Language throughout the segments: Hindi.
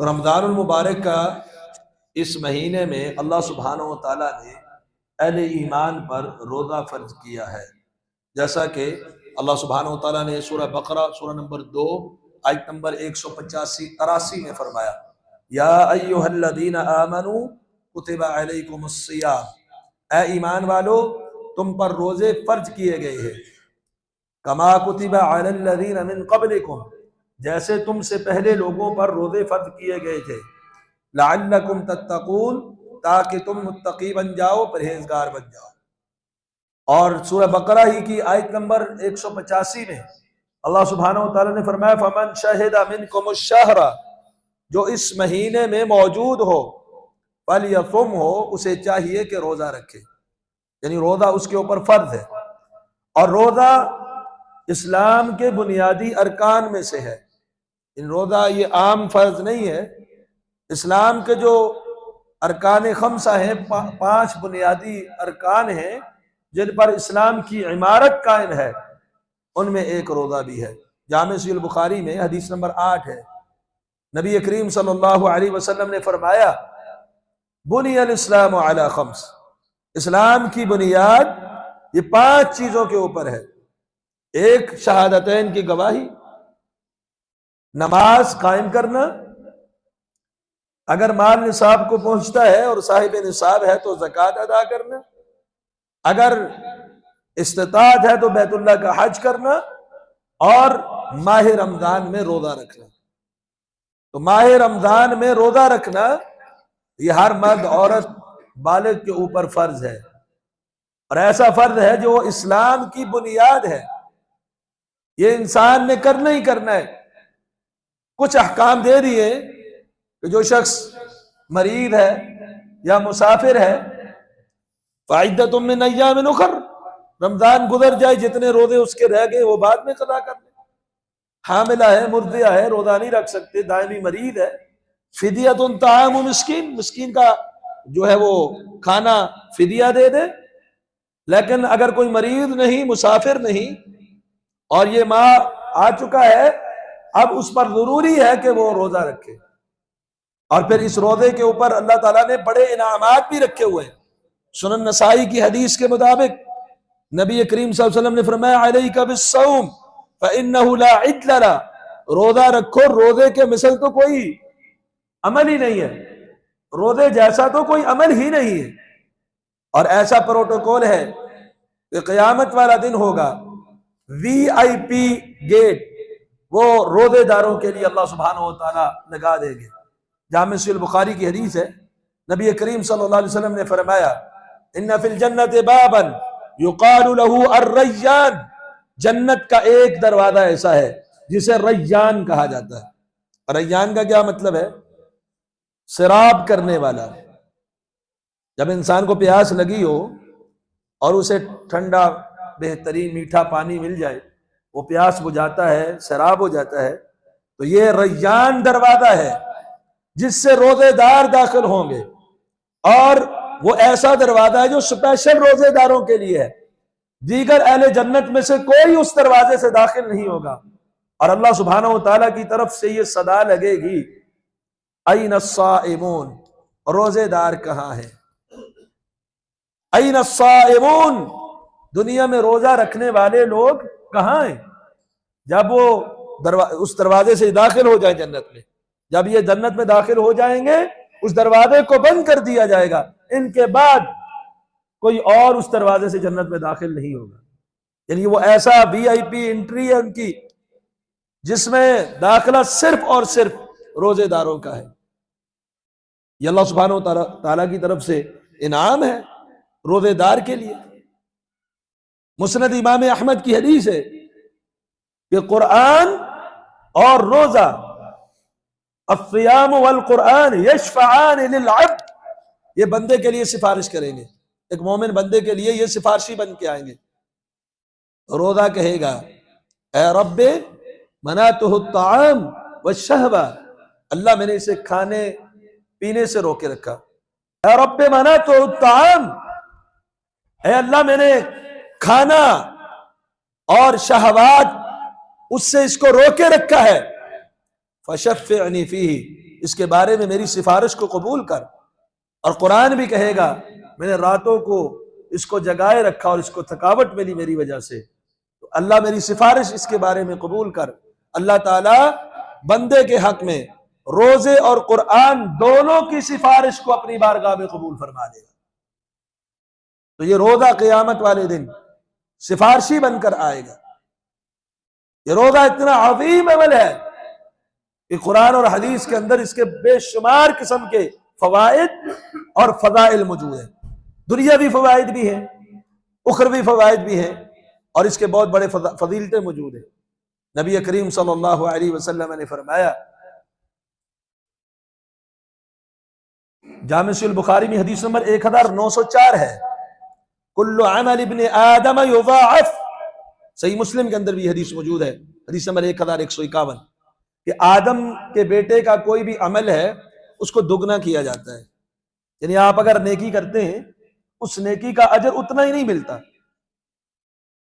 तो रमज़ानुल मुबारक का इस महीने में अल्लाह सुब्हानहू व तआला ने अहले ईमान पर रोज़ा फ़र्ज किया है। जैसा कि अल्लाह सुब्हानहू व तआला ने सूरह बकरा सूरह नंबर 2 आयत नंबर 185-83 में फरमाया, या अय्युहल्लज़ीना आमनू कुतिबा अलैकुमुस्सियाम, ए ईमान वालो तुम पर रोज़े फ़र्ज किए गए हैं, कमा कुतिबा अलल्लज़ीना मिन क़ब्लिकुम, जैसे तुमसे पहले लोगों पर रोज़े फ़र्ज किए गए थे, लअल्लकुम तत्तकून, ताकि तुम मुत्तकी बन जाओ, परहेजगार बन जाओ। और सूरह बकरा ही की आयत नंबर 185 में अल्लाह सुब्हानहू व तआला ने फरमाया, फमन शहिदा मिनकुमुश शहरा, जो इस महीने में मौजूद हो, फलयसुम हो, उसे चाहिए कि रोजा रखे, यानी रोजा उसके ऊपर फर्ज है। और रोजा इस्लाम के बुनियादी अरकान में से है। इन रोजा ये आम फर्ज नहीं है। इस्लाम के जो अरकान खम्सा हैं, 5 बुनियादी अरकान हैं जिन पर इस्लाम की इमारत कायम है, उनमें एक रोजा भी है। जामे सहीह बुखारी में हदीस नंबर 8 है। नबी करीम सल्लल्लाहु अलैहि वसल्लम ने फरमाया, बुनियल इस्लाम अला खम्स, इस्लाम की बुनियाद ये 5 चीजों के ऊपर है। एक, शहादतैन की गवाही, नमाज कायम करना, अगर माल निसाब को पहुंचता है और साहिब निसाब है तो ज़कात अदा करना, अगर इस्तिताअत है तो बैतुल्लाह का हज करना, और माह रमजान में रोजा रखना। तो माह रमजान में रोजा रखना ये हर मर्द औरत बालिग के ऊपर फर्ज है, और ऐसा फर्ज है जो इस्लाम की बुनियाद है। ये इंसान ने करना ही करना है। कुछ अहकाम दे दिए कि जो शख्स मरीद है या मुसाफिर है, फ़इद्दतुम मिन अय्यामिन उखर, रमजान गुजर जाए, जितने रोजे उसके रह गए वो बाद में कदा कर ले। हामिला है, मुर्दिया है, रोजा नहीं रख सकते, दायमी मरीद है, फिदियतुन ताअमु मिस्कीन, मिस्कीन का जो है वो खाना फिदिया दे दे। लेकिन अगर कोई मरीज नहीं, मुसाफिर नहीं, और ये माह आ चुका है, अब उस पर जरूरी है कि वो रोजा रखे। और फिर इस रोजे के ऊपर अल्लाह ताला ने बड़े इनामात भी रखे हुए हैं। सुनन नसाई की हदीस के मुताबिक नबी करीम सल्लल्लाहु अलैहि वसल्लम ने फरमाया, अलैका बिस्सौम फइन्नहु ला इद्ल ला, रोजा रखो, रोजे के मिसल तो कोई अमल ही नहीं है, रोजे जैसा तो कोई अमल ही नहीं है। और ऐसा प्रोटोकॉल है कि क़यामत वाला दिन होगा, VIP गेट वो रोजेदारों के लिए अल्लाह सुब्हानहू व तआला लगा देंगे। जामे सहीह बुखारी की हदीस है। नबी करीम सल्लल्लाहु अलैहि वसल्लम ने फरमाया, इन्ना फिल जन्नति बाबन युक़ालु लहू अर्रय्यान, जन्नत का एक दरवाजा ऐसा है जिसे रय्यान कहा जाता है। रय्यान का क्या मतलब है? शराब करने वाला। जब इंसान को प्यास लगी हो और उसे ठंडा बेहतरीन मीठा पानी मिल जाए, वो प्यास बुझाता है, शराब हो जाता है। तो ये रय्यान दरवाजा है जिससे रोजेदार दाखिल होंगे, और वो ऐसा दरवाजा है जो स्पेशल रोजेदारों के लिए है। दीगर अहले जन्नत में से कोई उस दरवाजे से दाखिल नहीं होगा। और अल्लाह सुब्हानहू व तआला की तरफ से ये सदा लगेगी, ऐन अस्साइमून, रोजेदार कहाँ है? ऐन अस्साइमून, दुनिया में रोजा रखने वाले लोग कहाँ हैं? जब वो उस दरवाजे से दाखिल हो जाए जन्नत में, जब ये जन्नत में दाखिल हो जाएंगे, उस दरवाजे को बंद कर दिया जाएगा। इनके बाद कोई और उस दरवाजे से जन्नत में दाखिल नहीं होगा। यानी वो ऐसा VIP एंट्री है उनकी जिसमें दाखिला सिर्फ और सिर्फ रोजेदारों का है। ये अल्लाह सुब्हानहू व तआला की तरफ से इनाम है रोजेदार के लिए। मुस्नद इमाम अहमद की हदीस है कि कुरान और रोजा, अस्सियाम वल कुरान यशफआन लिल अब्द, ये बंदे के लिए सिफारिश करेंगे। एक मोमिन बंदे के लिए ये सिफारिशी बन के आएंगे। रोजा कहेगा, ए रब्बे मनातुहु ताम व शहवा, अल्लाह मैंने इसे खाने पीने से रोके रखा। ए रब्बे मनातुहु ताम, ए अल्लाह मैंने खाना और शहवात उससे इसको रोके रखा है। फशफ़िअनी फीही, इसके बारे में मेरी सिफारिश को कबूल कर। और कुरान भी कहेगा मैंने रातों को इसको जगाए रखा और इसको थकावट मिली मेरी वजह से, तो अल्लाह मेरी सिफारिश इसके बारे में कबूल कर। अल्लाह ताला बंदे के हक में रोजे और कुरान दोनों की सिफारिश को अपनी बारगाह में कबूल फरमा देगा। तो ये रोजा क़यामत वाले दिन सिफारशी बनकर आएगा। ये रोजा इतना अज़ीम अमल है कि कुरान और हदीस के अंदर इसके बेशुमार किस्म के फवाइद और फजाइल मौजूद है। दुनियावी फवाइद भी हैं, उखरवी फवाइद भी हैं, और इसके बहुत बड़े फजीलतें मौजूद हैं। नबी करीम सल्लल्लाहु अलैहि वसल्लम ने फरमाया, जामिउल बुखारी में हदीस नंबर 1904 है, कुल्लु अमल इब्न आदम युज़ाअफ। सही मुस्लिम के अंदर भी हदीस मौजूद है, हदीस नंबर 1151, कि आदम के बेटे का कोई भी अमल है उसको दुगना किया जाता है। यानी आप अगर नेकी करते हैं उस नेकी का अजर उतना ही नहीं मिलता,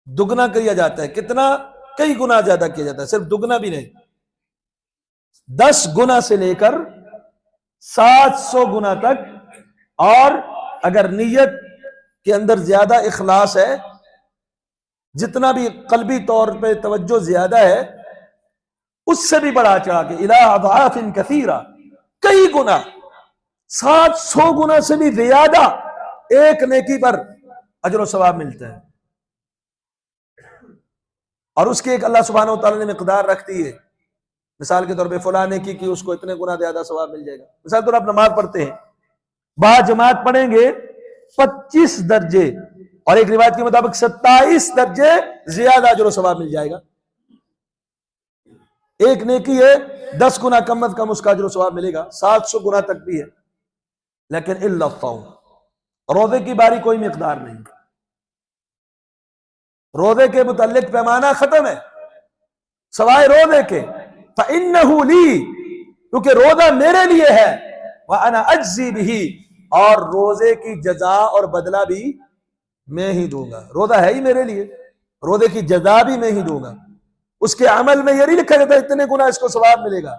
दुगना किया जाता है। कितना? कई गुना ज्यादा किया जाता है, सिर्फ दुगना भी नहीं, 10 गुना से लेकर 700 गुना तक। और अगर नीयत के अंदर ज्यादा इखलास है, जितना भी कल्बी तौर पे तवज्जो ज्यादा है, उससे भी बढ़ा चढ़ा के इला अज़आफ़िन कसीरा, कई गुना, 700 गुना से भी ज्यादा एक नेकी पर अजर व सवाब मिलता है। और उसकी एक अल्लाह सुब्हानहू व तआला ने मिक़दार रख दी है। मिसाल के तौर पे फलां नेकी की उसको इतने गुना ज्यादा सवाब मिल जाएगा। मिसाल तौर आप नमाज पढ़ते हैं, बाजमात पढ़ेंगे 25 दर्जे, और एक रिवायत के मुताबिक 27 दर्जे ज्यादा अजर व सवाब मिल जाएगा। एक नेकी है 10 गुना कम अज कम उसका अजर व सवाब मिलेगा, 700 गुना तक भी है। लेकिन इल्ला सौम, रोजे की बारी कोई मिकदार नहीं, रोजे के मुतल्लिक पैमाना खत्म है सवाए रोजे के। फ़इन्नहु ली, क्योंकि रोजा मेरे लिए है, व अना अज्ज़ी बिही, और रोजे की जजा और बदला भी मैं ही दूंगा। रोजा है ही मेरे लिए, रोजे की जजा भी मैं ही दूंगा। उसके अमल में ये नहीं लिखा जाता इतने गुना इसको सवाब मिलेगा,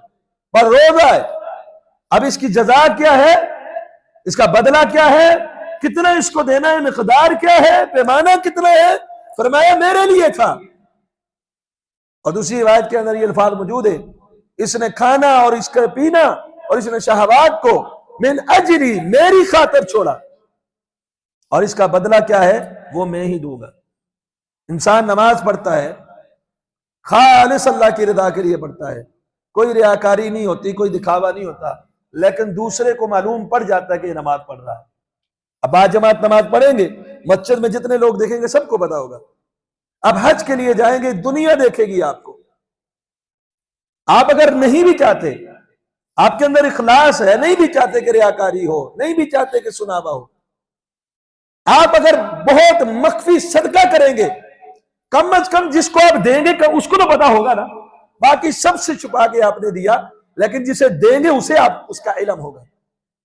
पर रोजा है। अब इसकी जजा क्या है, इसका बदला क्या है, कितना इसको देना है, मिकदार क्या है, पैमाना कितना है, फरमाया मेरे लिए था। और दूसरी रिवायत के अंदर ये अल्फाज मौजूद है, इसने खाना और इसका पीना और इसने शहवात को मिन अजरी, मेरी खातिर छोड़ा, और इसका बदला क्या है वो मैं ही दूंगा। इंसान नमाज पढ़ता है खालिस अल्लाह की रिदा के लिए पढ़ता है, कोई रियाकारी नहीं होती, कोई दिखावा नहीं होता, लेकिन दूसरे को मालूम पड़ जाता है कि ये नमाज पढ़ रहा है। अब बाजमात नमाज पढ़ेंगे, मस्जिद में जितने लोग देखेंगे सबको पता होगा। अब हज के लिए जाएंगे, दुनिया देखेगी आपको। आप अगर नहीं भी चाहते, आपके अंदर इखलास है, नहीं भी चाहते कि रियाकारी हो, नहीं भी चाहते कि सुनावा हो, आप अगर बहुत मख्फी सदका करेंगे, कम अज कम जिसको आप देंगे उसको तो पता होगा ना, बाकी सबसे छुपा के आपने दिया, लेकिन जिसे देंगे उसे आप उसका इल्म होगा।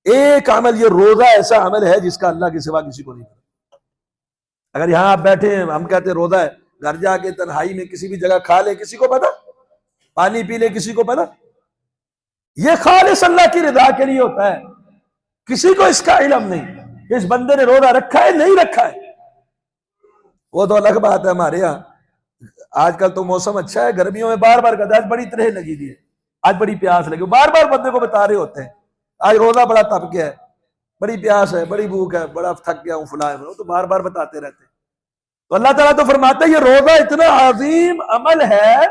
एक अमल, ये रोजा ऐसा अमल है जिसका अल्लाह के सिवा किसी को नहीं पता। अगर यहां आप बैठे हैं, हम कहते हैं रोजा है, घर जाके तन्हाई में किसी भी जगह खा ले, किसी को पता, पानी पी ले, किसी को पता। ये खालिस अल्लाह की रिदा के लिए होता है, किसी को इसका इल्म नहीं कि इस बंदे ने रोजा रखा है नहीं रखा है। वो तो अलग बात है। हमारे यहाँ आजकल तो मौसम अच्छा है, गर्मियों में बार बार कहता है आज बड़ी तरह लगी थी, आज बड़ी प्यास लगी, बार बार बंदे को बता रहे होते हैं आज रोजा बड़ा तप गया है, बड़ी प्यास है, बड़ी भूख है, बड़ा थक गया हूं, फुला है, तो बार बार बताते रहते हैं। तो अल्लाह ताला तो फरमाता है ये रोजा इतना अजीम अमल है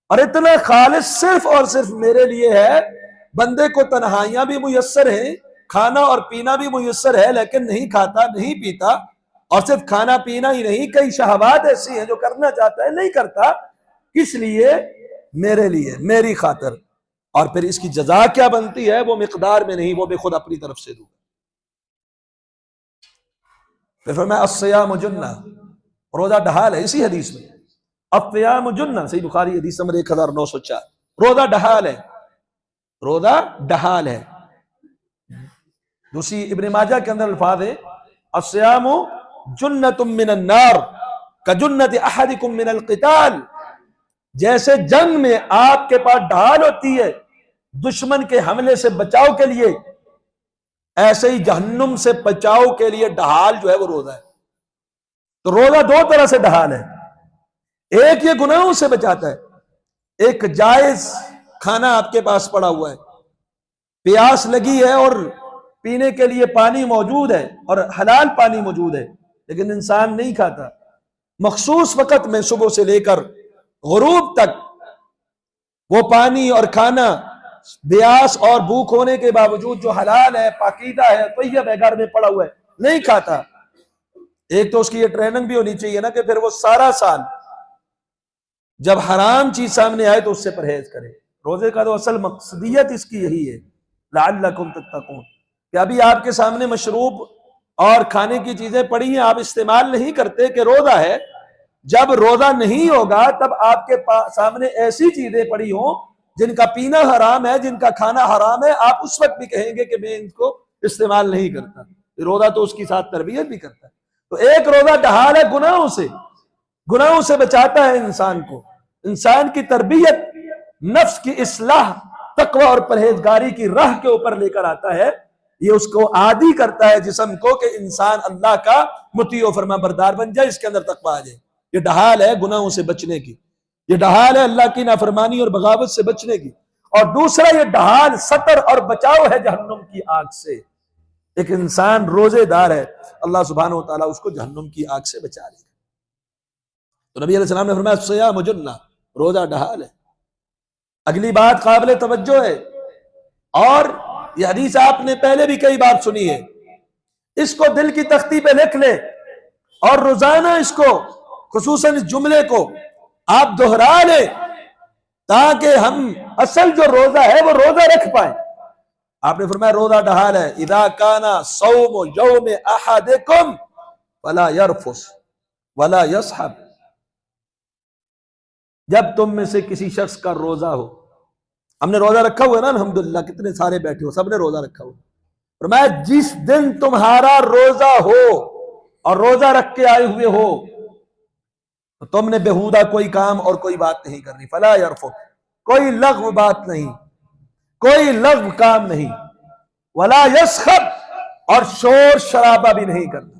और इतना खालिस सिर्फ और सिर्फ मेरे लिए है। बंदे को तन्हाइयां भी मुयस्सर है, खाना और पीना भी मुयस्सर है, लेकिन नहीं खाता नहीं पीता। और सिर्फ खाना पीना ही नहीं, कई शहवात ऐसी हैं जो करना चाहता है नहीं करता, किस लिए? मेरे लिए, मेरी खातिर। और फिर इसकी जजा क्या बनती है वो मिकदार में नहीं, वो मैं खुद अपनी तरफ से दूंगा। फिर फरमाया अस्सियाम जुन्ना, रोजा ढाल है। इसी हदीस में अस्सियाम जुन्ना, सही बुखारी हदीस नंबर 1904, रोजा ढाल है, रोजा ढाल है। दूसरी इब्न माजा के अंदर अल्फाज है अस्सियामु जुन्नतुम मिनन नार कजुन्नति अहदिकुम मिनल क़िताल। जैसे जंग में आपके पास ढाल होती है, दुश्मन के हमले से बचाव के लिए, ऐसे ही जहन्नुम से बचाव के लिए ढाल जो है वो रोजा है। तो रोजा दो तरह से ढाल है, एक ये गुनाहों से बचाता है, एक जायज खाना आपके पास पड़ा हुआ है, प्यास लगी है और पीने के लिए पानी मौजूद है और हलाल पानी मौजूद है, लेकिन इंसान नहीं खाता। मखसूस वक्त में सुबह से लेकर गुरूब तक वो पानी और खाना प्यास और भूख होने के बावजूद जो हलाल है, पाकीदा है, तैयब है, घर में पड़ा हुआ है, नहीं खाता। एक तो उसकी ये ट्रेनिंग भी होनी चाहिए ना कि फिर वो सारा साल जब हराम चीज सामने आए तो उससे परहेज करे। रोजे का तो असल मकसदियत इसकी यही है, लअल्लकुम तत्तकून, कि अभी आपके सामने मशरूब और खाने की चीजें पड़ी हैं, आप इस्तेमाल नहीं करते कि रोजा है। जब रोजा नहीं होगा तब आपके सामने ऐसी चीजें पड़ी हों जिनका पीना हराम है, जिनका खाना हराम है, आप उस वक्त भी कहेंगे कि मैं इनको इस्तेमाल नहीं करता। रोजा तो उसकी साथ तरबियत भी करता है। तो एक रोजा ढहाल है गुनाहों से, गुनाहों से बचाता है इंसान को, इंसान की तरबियत, नफ्स की इस्लाह, तकवा और परहेजगारी की राह के ऊपर लेकर आता है। ये उसको आदी करता है जिस्म को कि इंसान अल्लाह का मुती और फरमा बरदार बन जाए, इसके अंदर तकवा आ जाए। ये ढहाल है गुनाहों से बचने की, ये ढहाल है अल्लाह की नाफरमानी और बगावत से बचने की। और दूसरा ये ढहाल सतर और बचाव है जहन्नुम की आग से। एक इंसान रोजेदार है, अल्लाह सुब्हानहू व तआला उसको जहन्नुम की आग से बचा लेगा। तो नबी अलैहि सलाम ने फरमाया सियाम जुन्ना, रोजा ढहाल है। अगली बात काबिल तवज्जो है, और यह हदीस आपने पहले भी कई बार सुनी है, इसको दिल की तख्ती पे लिख ले और रोजाना इसको, खुसूसन इस जुमले को आप दोहरा ले, ताकि हम असल जो रोजा है वो रोजा रख पाए। आपने फरमाया रोजा ढहाल है, इदा काना सौम यौम अहदिकुम वला यरफुस वला यसहब, जब तुम में से किसी शख्स का रोजा हो, हमने रोजा रखा हुआ है ना, अल्हम्दुलिल्लाह कितने सारे बैठे हो, सबने रोजा रखा हुआ। फरमाया जिस दिन तुम्हारा रोजा हो और रोजा रख के आए हुए हो तो तुमने बेहुदा कोई काम और कोई बात नहीं करनी। फला यरफुस, कोई लग़्व बात नहीं, कोई लग़्व काम नहीं, वला यसखब, और शोर शराबा भी नहीं करना।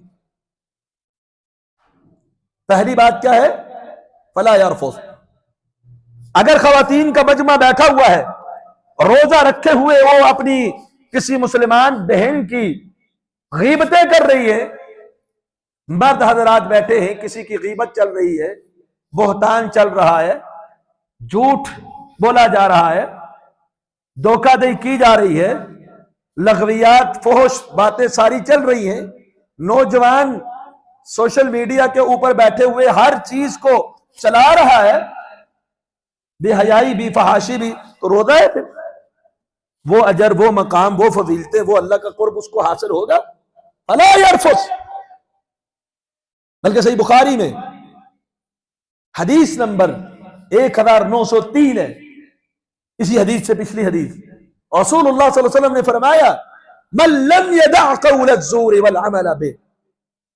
पहली बात क्या है? फला यरफुस। अगर खवातीन का मजमा बैठा हुआ है, रोजा रखे हुए, वो अपनी किसी मुसलमान बहन की गीबतें कर रही है, मर्द हजरात बैठे हैं, किसी की गीबत चल रही है, बोहतान चल रहा है, झूठ बोला जा रहा है, धोखाधड़ी की जा रही है, लग़वियात फोहश बातें सारी चल रही हैं, नौजवान सोशल मीडिया के ऊपर बैठे हुए हर चीज को चला रहा है, बेहयाई भी, फहाशी भी, तो रोजा है फिर वो अजर, वो मकाम, वो फजीलतें, वो अल्लाह का कुर्ब उसको हासिल होगा? फला यरफुस। बल्कि सही बुखारी में हदीस नंबर 1903 है, इसी हदीस से पिछली हदीस, रसूलुल्लाह सल्लल्लाहु अलैहि वसल्लम ने फरमाया मन लम यदा क़ौल अज़्ज़ूर वल अमल बिह,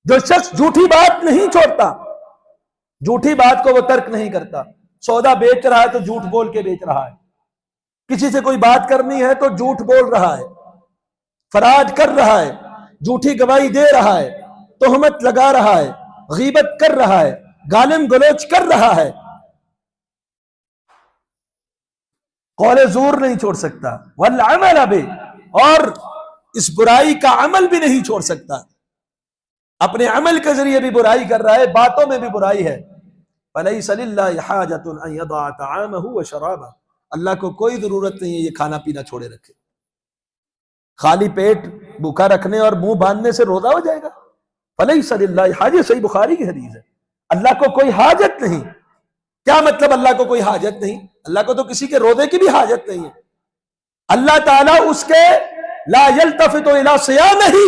जो शख्स झूठी बात नहीं छोड़ता, झूठी बात को वो तर्क नहीं करता, सौदा बेच रहा है तो झूठ बोल के बेच रहा है, किसी से कोई बात करनी है तो झूठ बोल रहा है, फराड कर रहा है, झूठी गवाही दे रहा है, तोहमत लगा रहा है, गीबत कर रहा है, गालिम गलोच कर रहा है, कौले ज़ूर नहीं छोड़ सकता, वल अमल बिह, और इस बुराई का अमल भी नहीं छोड़ सकता, अपने अमल के जरिए भी बुराई कर रहा है, बातों में भी बुराई है। फलैसा लिल्लाहि हाजतुन अन यदअ तआमहु व शराबहु, अल्लाह को कोई जरूरत नहीं है ये खाना पीना छोड़े रखे। खाली पेट भूखा रखने और मुंह बांधने से रोजा हो जाएगा? फलैसा लिल्लाहि हाजत, सही बुखारी की हदीस है, अल्लाह को कोई हाजत नहीं। क्या मतलब अल्लाह को कोई हाजत नहीं? अल्लाह को तो किसी के रोजे की भी हाजत नहीं है। अल्लाह ताला उसके ला यल्तफितु इला सियामिही,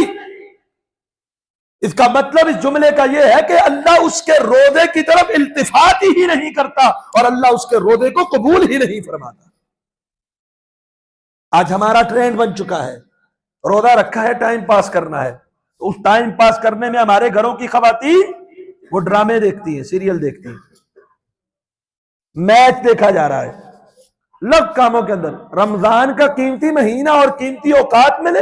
इसका मतलब इस जुमले का यह है कि अल्लाह उसके रोजे की तरफ इल्तिफात ही नहीं करता और अल्लाह उसके रोजे को कबूल ही नहीं फरमाता। आज हमारा ट्रेंड बन चुका है, रोजा रखा है टाइम पास करना है, तो उस टाइम पास करने में हमारे घरों की खवातीन वो ड्रामे देखती हैं, सीरियल देखती हैं, मैच देखा जा रहा है, लग कामों के अंदर रमजान का कीमती महीना और कीमती औकात मिले।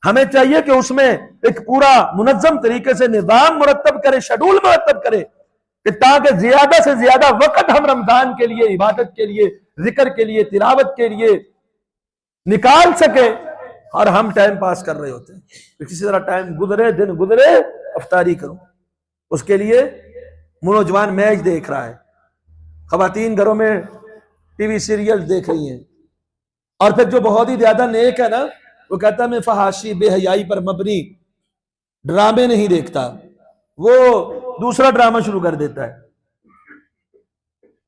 हमें चाहिए कि उसमें एक पूरा मुनज्जम तरीके से निजाम मुरत्तब करे, शेड्यूल मुरत्तब करे, कि ताकि ज्यादा से ज्यादा वक्त हम रमजान के लिए, इबादत के लिए, जिक्र के लिए, तिलावत के लिए निकाल सके। और हम टाइम पास कर रहे होते हैं, तो किसी तरह टाइम गुजरे, दिन गुजरे, अफ्तारी करो। उसके लिए नौजवान मैच देख रहा है, खवातीन घरों में टीवी सीरियल देख रही हैं, और फिर जो बहुत ही ज्यादा नेक है ना, वो कहता है मैं फहाशी बेहयाई पर मबनी ड्रामे नहीं देखता, वो दूसरा ड्रामा शुरू कर देता है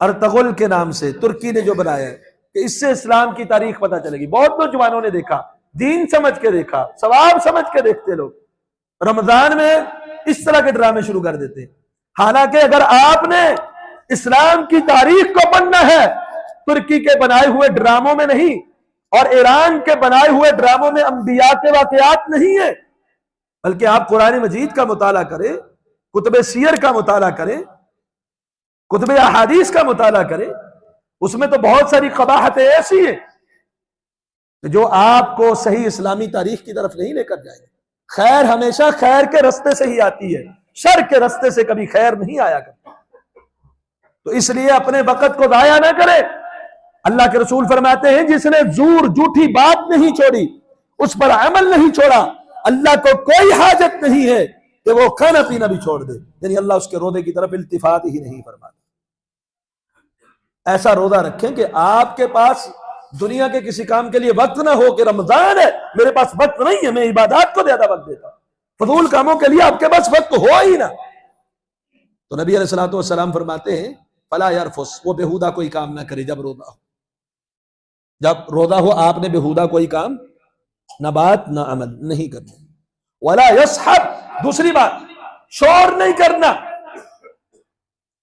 अर्तगुल के नाम से, तुर्की ने जो बनाया है, कि इससे इस्लाम की तारीख पता चलेगी। बहुत नौजवानों ने देखा, दीन समझ के देखा, सवाब समझ के देखते लोग रमजान में इस तरह के ड्रामे शुरू कर देते हैं। हालांकि अगर आपने इस्लाम की तारीख को पढ़ना है, तुर्की के बनाए हुए ड्रामों में नहीं, और ईरान के बनाए हुए ड्रामों में अंबिया के वाकयात नहीं है, बल्कि आप कुरान मजीद का मुताला करें, कुतुब सीयर का मुताला करें, कुतुब अहादीस का मुताला करें। उसमें तो बहुत सारी कबाहतें ऐसी है जो आपको सही इस्लामी तारीख की तरफ नहीं लेकर जाएंगे। खैर हमेशा खैर के रास्ते से ही आती है, शर के रास्ते से कभी खैर नहीं आया करती। तो इसलिए अपने वक्त को जाया ना करें। अल्लाह के रसूल फरमाते हैं, जिसने जूर झूठी बात नहीं छोड़ी, उस पर अमल नहीं छोड़ा, अल्लाह को कोई हाजत नहीं है कि वो खाना पीना भी छोड़ दे। यानी अल्लाह उसके रोजे की तरफ इल्तिफात ही नहीं फरमाता। ऐसा रोजा रखें कि आपके पास दुनिया के किसी काम के लिए वक्त ना हो, कि रमजान है मेरे पास वक्त नहीं है, मैं इबादत को ज्यादा वक्त देता हूं, फजूल कामों के लिए आपके पास वक्त हो ही ना। तो नबी अलैहिस्सलातु वस्सलाम फरमाते हैं, फला यरफुस, वो बेहुदा कोई काम ना करे जब रोजा हो। जब रोजा हो आपने बेहुदा कोई काम, ना बात ना अमल नहीं करना। वला यसहब, दूसरी बात शोर नहीं करना।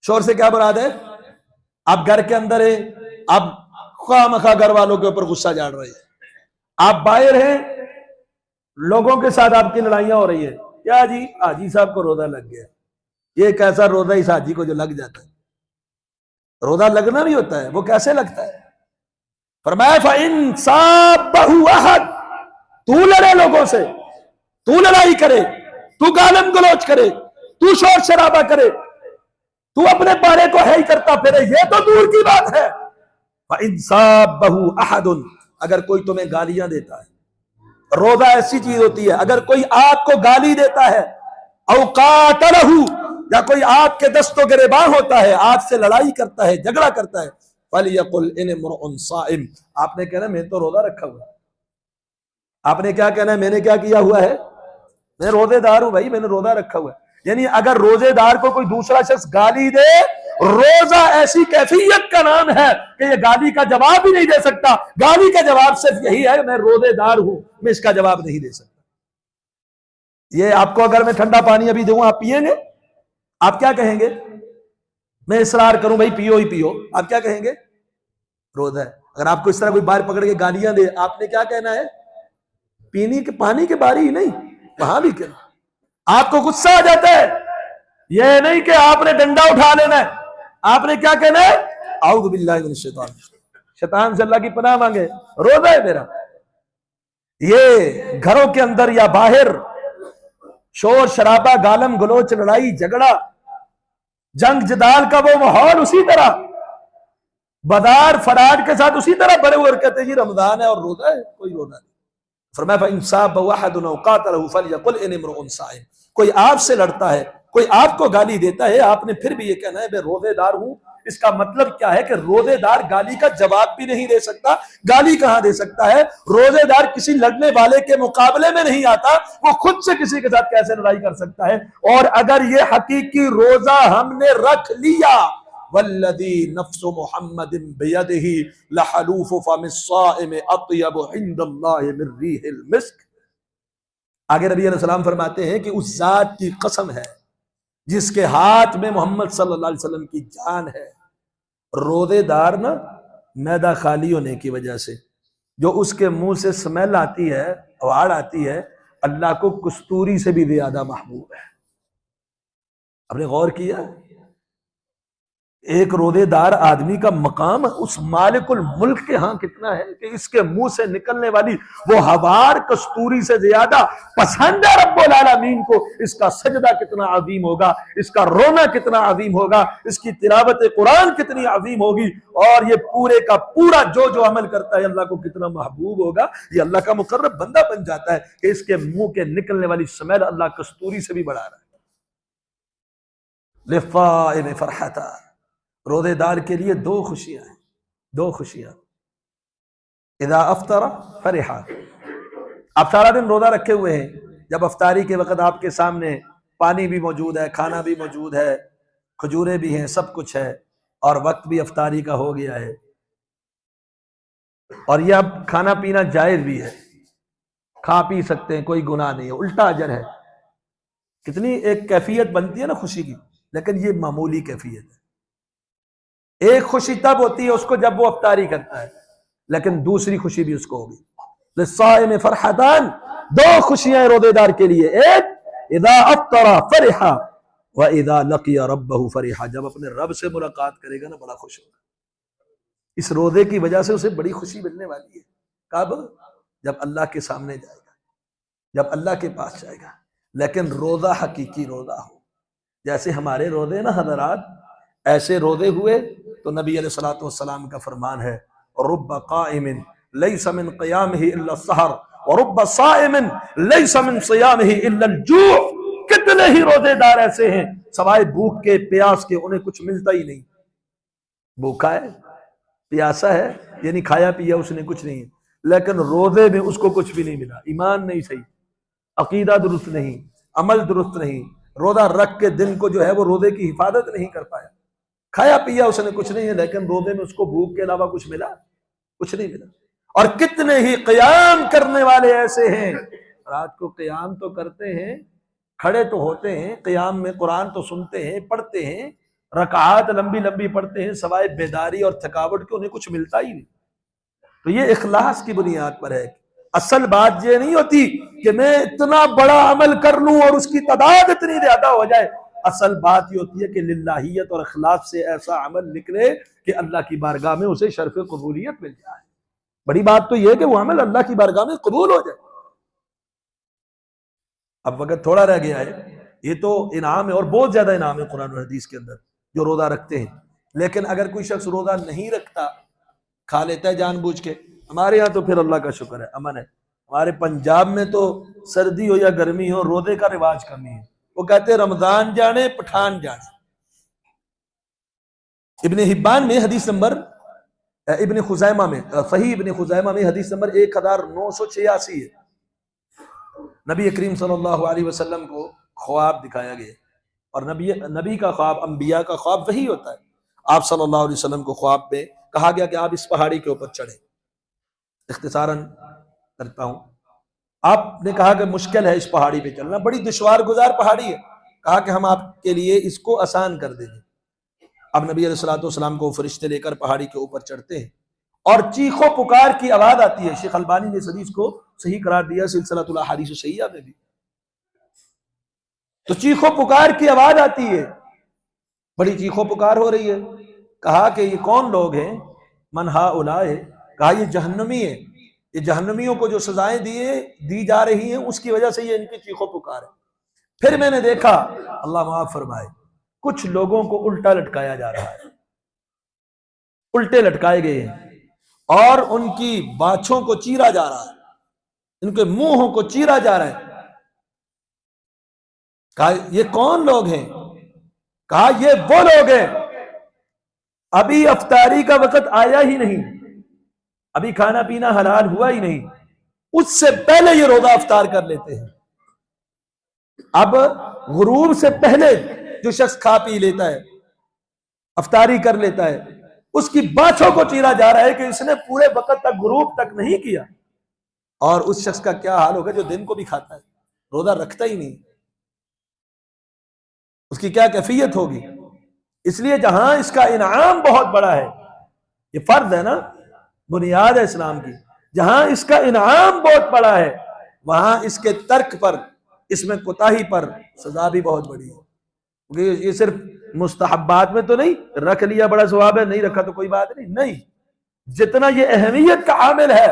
शोर से क्या मुराद है? आप घर के अंदर है, आप खामखा घर वालों के ऊपर गुस्सा झाड़ रहे हैं, आप बाहर हैं, लोगों के साथ आपकी लड़ाइयां हो रही है, क्या जी हाजी साहब को रोजा लग गया। ये कैसा रोजा इस हाजी को जो लग जाता है? रोजा लगना भी होता है, वो कैसे लगता है? फरमाया फ़इन साबहु अहद, तू लड़े लोगों से, तू लड़ाई करे, तू गालम गलौज करे, तू शोर शराबा करे, तू अपने बारे को है ही करता फिरे, ये तो दूर की बात है। फ़इन साबहु अहदुन, अगर कोई तुम्हें गालियां देता है, रोजा ऐसी चीज होती है, अगर कोई आपको गाली देता है, औ क़ातलहु, या कोई आपके दस्तों गिरबान होता है, आपसे लड़ाई करता है, झगड़ा करता है, फलियकुल इन्नी इम्रुउन साइम, आपने कहना मैं तो रोजा रखा हुआ। आपने क्या कहना है? मैंने क्या किया हुआ है? मैं रोजेदार हूं भाई, मैंने रोजा रखा हुआ है। यानी अगर रोजेदार को कोई दूसरा शख्स गाली दे, रोजा ऐसी कैफियत का नाम है कि ये गाली का जवाब भी नहीं दे सकता। गाली का जवाब सिर्फ यही है, मैं रोजेदार हूं, मैं इसका जवाब नहीं दे सकता। ये आपको अगर मैं ठंडा पानी अभी दूं, आप पिएंगे? आप क्या कहेंगे? मैं इसरार करूं भाई पियो ही पियो, आप क्या कहेंगे? रोजा है। अगर आपको इस तरह कोई बाहर पकड़ के गालियां दे, आपने क्या कहना है? पीने के पानी के बारी ही नहीं, वहां भी कहना। आपको गुस्सा आ जाता है, यह नहीं कि आपने डंडा उठा लेना है, आपने क्या कहना है? औज़ु बिल्लाहि मिनश शैतान, शैतान से अल्लाह की पनाह मांगे, रोजा है मेरा। ये घरों के अंदर या बाहर शोर शराबा, गालम गलोच, लड़ाई झगड़ा, जंग जदाल का वो माहौल उसी तरह बदार फराड के साथ उसी तरह बड़े हुए, कहते जी रमजान है और रोजा है, कोई रोजा नहीं। फरमाया इंसाफ बवाहदुन औ क़ातलहु फलियकुल इन्नी इम्रुउन साइम, कोई आपसे लड़ता है, कोई आपको गाली देता है, आपने फिर भी ये कहना है मैं रोजेदार हूं। इसका मतलब क्या है कि रोजेदार गाली का जवाब भी नहीं दे सकता। गाली कहां दे सकता है? रोजेदार किसी लड़ने वाले के मुकाबले में नहीं आता, वो खुद से किसी के साथ कैसे लड़ाई कर सकता है? और अगर ये हकीकी रोजा हमने रख लिया, वल्लज़ी नफ्सु मुहम्मदिन बियदिही लहलूफु फमिस्साइम अत्यबु इंदल्लाहि मिन रिहिल मिस्क। आगे नबी अलैहि सलाम फरमाते हैं कि उस जात की कसम है जिसके हाथ में मोहम्मद सल्लल्लाहु अलैहि वसल्लम की जान है, रोजेदार ना मैदा खाली होने की वजह से जो उसके मुंह से स्मेल आती है, आवाज आती है, अल्लाह को कस्तूरी से भी ज्यादा महबूब है। आपने गौर किया? एक रोदेदार आदमी का मकाम उस मालिकुल मुल्क के यहाँ कितना है कि इसके मुंह से निकलने वाली वो हवार कस्तूरी से ज्यादा पसंद है रब्बुल आलमीन को। इसका सजदा कितना अजीम होगा, इसका रोना कितना अजीम होगा, इसकी तिलावत कुरान कितनी अजीम होगी, और ये पूरे का पूरा जो अमल करता है अल्लाह को कितना महबूब होगा। ये अल्लाह का मुकर्रब बंदा बन जाता है कि इसके मुंह के निकलने वाली स्मेल अल्लाह कस्तूरी से भी बढ़ा रहा है। लिफ़ाइम फरहता, रोजेदार के लिए दो खुशियां हैं, दो खुशियां। इदा अफ्तरा फरिहा, आप सारा दिन रोजा रखे हुए हैं, जब अफ्तारी के वक्त आपके सामने पानी भी मौजूद है, खाना भी मौजूद है, खजूरें भी हैं, सब कुछ है, और वक्त भी अफ्तारी का हो गया है, और यह अब खाना पीना जायज भी है, खा पी सकते हैं, कोई गुनाह नहीं है, उल्टा अजर है। कितनी एक कैफियत बनती है ना खुशी की, लेकिन ये मामूली कैफियत है। एक खुशी तब होती है उसको जब वो अफ्तारी करता है, लेकिन दूसरी खुशी भी उसको होगी। लिस्साइम फरहतान, दो खुशियां रोजेदार के लिए, एक इदा अफ्तरा फरिहा व इदा लकिया रब्बहु फरिहा, जब अपने रब से मुलाकात करेगा ना बड़ा खुश होगा। इस रोजे की वजह से उसे बड़ी खुशी मिलने वाली है। कब? जब अल्लाह के सामने जाएगा, जब अल्लाह के पास जाएगा। लेकिन रोजा हकीकी रोजा हो, जैसे हमारे रोजे ना हजरात, ऐसे रोजे हुए तो नबी अलैहिस्सलातु वस्सलाम का फरमान है, रुब्ब काइमिन लैसा मिन क़ियामिही इल्ला सहर व रुब्ब साइमिन लैसा मिन सियामिही इल्ला अल-जू'। कितने ही रोजेदार ऐसे हैं सवाए भूख के, प्यास के, उन्हें कुछ मिलता ही नहीं। भूखा है, प्यासा है, यानी खाया पिया उसने कुछ नहीं, लेकिन रोजे में उसको कुछ भी नहीं मिला। ईमान नहीं सही, अकीदा दुरुस्त नहीं, अमल दुरुस्त नहीं, रोजा रख के दिन को जो है वो रोजे की हिफाजत नहीं कर पाया, खाया पिया उसने कुछ नहीं है, लेकिन रोजे में उसको भूख के अलावा कुछ मिला? कुछ नहीं मिला। और कितने ही क़याम करने वाले ऐसे हैं, रात को क़याम तो करते हैं, खड़े तो होते हैं, क़याम में कुरान तो सुनते हैं, पढ़ते हैं, रकात लंबी लंबी पढ़ते हैं, सवाए बेदारी और थकावट के उन्हें कुछ मिलता ही नहीं। तो ये इखलास की बुनियाद पर है। असल बात ये नहीं होती कि मैं इतना बड़ा अमल कर लूं और उसकी तादाद इतनी ज्यादा हो जाए। असल बात ये होती है कि लिल्लाहियत और इखलास से ऐसा अमल निकले कि अल्लाह की बारगाह में उसे शर्फ कबूलियत मिल जाए। बड़ी बात तो यह है कि वो अमल अल्लाह की बारगाह में कबूल हो जाए। अब वक्त थोड़ा रह गया है, ये तो इनाम है और बहुत ज्यादा इनाम है कुरान और हदीस के अंदर जो रोजा रखते हैं। लेकिन अगर कोई शख्स रोजा नहीं रखता, खा लेता है जानबूझ के, हमारे यहाँ तो फिर अल्लाह का शुक्र है, अमन है। हमारे पंजाब में तो सर्दी हो या गर्मी हो, रोजे का रिवाज कम ही है। वो कहते हैं रमजान जाने पठान जाने। इब्ने हिब्बान में हदीस नंबर, इब्ने खुजैमा में, सही इब्ने खुजैमा में हदीस नंबर 1986 है। नबी करीम सल्लल्लाहु अलैहि वसल्लम को ख्वाब दिखाया गया, और नबी का ख्वाब, अंबिया का ख्वाब वही होता है। आप सल्लल्लाहु अलैहि वसल्लम को ख्वाब में कहा गया कि आप इस पहाड़ी के ऊपर चढ़े। इख्तिसारन करता हूं, आपने कहा कि मुश्किल है इस पहाड़ी पे चलना, बड़ी दुश्वार गुजार पहाड़ी है। कहा कि हम आपके लिए इसको आसान कर देंगे। अब नबी अलैहिस्सलातु वस्सलाम को फरिश्ते लेकर पहाड़ी के ऊपर चढ़ते हैं, और चीखो पुकार की आवाज आती है। शेख अलबानी ने इस हदीस को सही करार दिया सिलसिलातुल अहादीस सहीहा में भी। तो चीखो पुकार की आवाज आती है, बड़ी चीखो पुकार हो रही है। कहा कि ये कौन लोग हैं? मन हाउलाए, कहा ये जहन्नमी है, ये जहन्नमियों को जो सजाएं दी जा रही हैं उसकी वजह से ये इनकी चीखो पुकार है। फिर मैंने देखा, अल्लाह माफ फरमाए, कुछ लोगों को उल्टा लटकाया जा रहा है, उल्टे लटकाए गए हैं, और उनकी बाछों को चीरा जा रहा है, इनके मुंहों को चीरा जा रहा है। कहा ये कौन लोग हैं? कहा ये वो लोग हैं, अभी अफ्तारी का वक्त आया ही नहीं, अभी खाना पीना हलाल हुआ ही नहीं, उससे पहले ये रोजा अफ्तार कर लेते हैं। अब गुरूब से पहले जो शख्स खा पी लेता है, अफ्तारी कर लेता है, उसकी बाछों को चीरा जा रहा है कि इसने पूरे वक्त तक गुरूब तक नहीं किया। और उस शख्स का क्या हाल होगा जो दिन को भी खाता है, रोजा रखता ही नहीं, उसकी क्या कैफियत होगी। इसलिए जहां इसका इनाम बहुत बड़ा है, ये फर्ज है ना, बुनियाद है इस्लाम की, जहां इसका इनाम बहुत बड़ा है वहां इसके तर्क पर, इसमें कोताही पर सजा भी बहुत बड़ी है। क्योंकि ये सिर्फ मुस्तहब्बात में तो नहीं, रख लिया बड़ा सवाब है, नहीं रखा तो कोई बात नहीं, नहीं, जितना ये अहमियत का आमिल है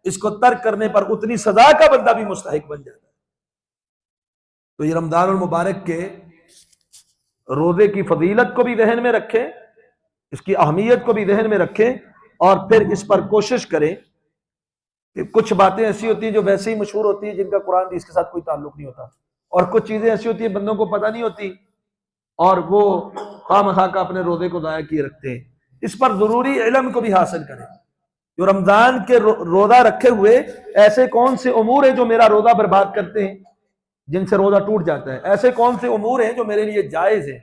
इसको तर्क करने पर उतनी सजा का बंदा भी मुस्तहिक बन जाता है। तो ये रमजान मुबारक के रोजे की फजीलत को भी जहन में रखें, इसकी अहमियत को भी जहन में रखें, और फिर इस पर कोशिश करें कि कुछ बातें ऐसी होती हैं जो वैसे ही मशहूर होती है, जिनका कुरान हदीस के साथ कोई ताल्लुक नहीं होता, और कुछ चीजें ऐसी होती है बंदों को पता नहीं होती और वो खामखा का अपने रोजे को दाया किए रखते हैं। इस पर जरूरी इल्म को भी हासिल करें। जो रमजान के रोजा रखे हुए ऐसे कौन से उमूर हैं जो मेरा रोजा बर्बाद करते हैं, जिनसे रोजा टूट जाता है, ऐसे कौन से उमूर हैं जो मेरे लिए जायज है,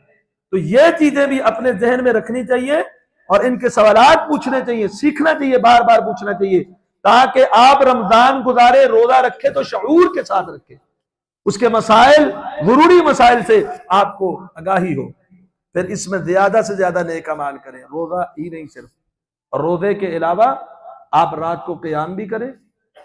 तो ये चीजें भी अपने जहन में रखनी चाहिए और इनके सवालात पूछने चाहिए, सीखना चाहिए, बार बार पूछना चाहिए, ताकि आप रमजान गुजारे, रोजा रखे तो शऊर के साथ रखे, उसके मसाइल, जरूरी मसाइल से आपको आगाही हो, फिर इसमें ज्यादा से ज्यादा नेक अमाल करें। रोजा ही नहीं, सिर्फ रोजे के अलावा आप रात को क़याम भी करें।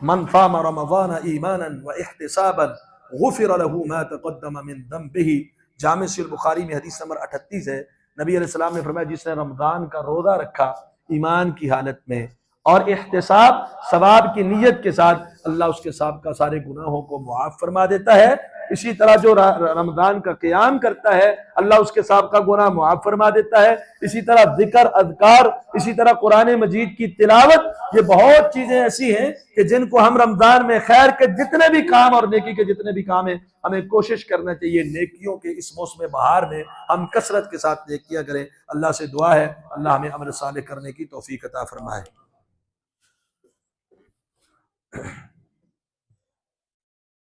मन क़ाम रमज़ान ईमानन व इहतिसाबन गुफ़िर लहू मा तक़द्दम मिन ज़ंबिही। जामे सहीह बुखारी में हदीस नंबर 38 है। नबी अलैहि सलाम ने फरमाया, जिसने रमजान का रोजा रखा ईमान की हालत में और इहतिसाब, सवाब की नीयत के साथ, अल्लाह उसके साहब का सारे गुनाहों को मुआफ फरमा देता है। इसी तरह जो रमजान का क़याम करता है, अल्लाह उसके साहब का गुनाह मुआफ फरमा देता है। इसी तरह जिक्र, अज़कार, इसी तरह कुरान मजीद की तिलावत, ये बहुत चीजें ऐसी हैं कि जिनको हम रमजान में खैर के जितने भी काम और नेकी के जितने भी काम है, हमें कोशिश करना चाहिए नेकियों के इस मौसम बहार में हम कसरत के साथ नेकियां करें। अल्लाह से दुआ है अल्लाह हमें अमल सालेह करने की तौफीक अता फरमाए।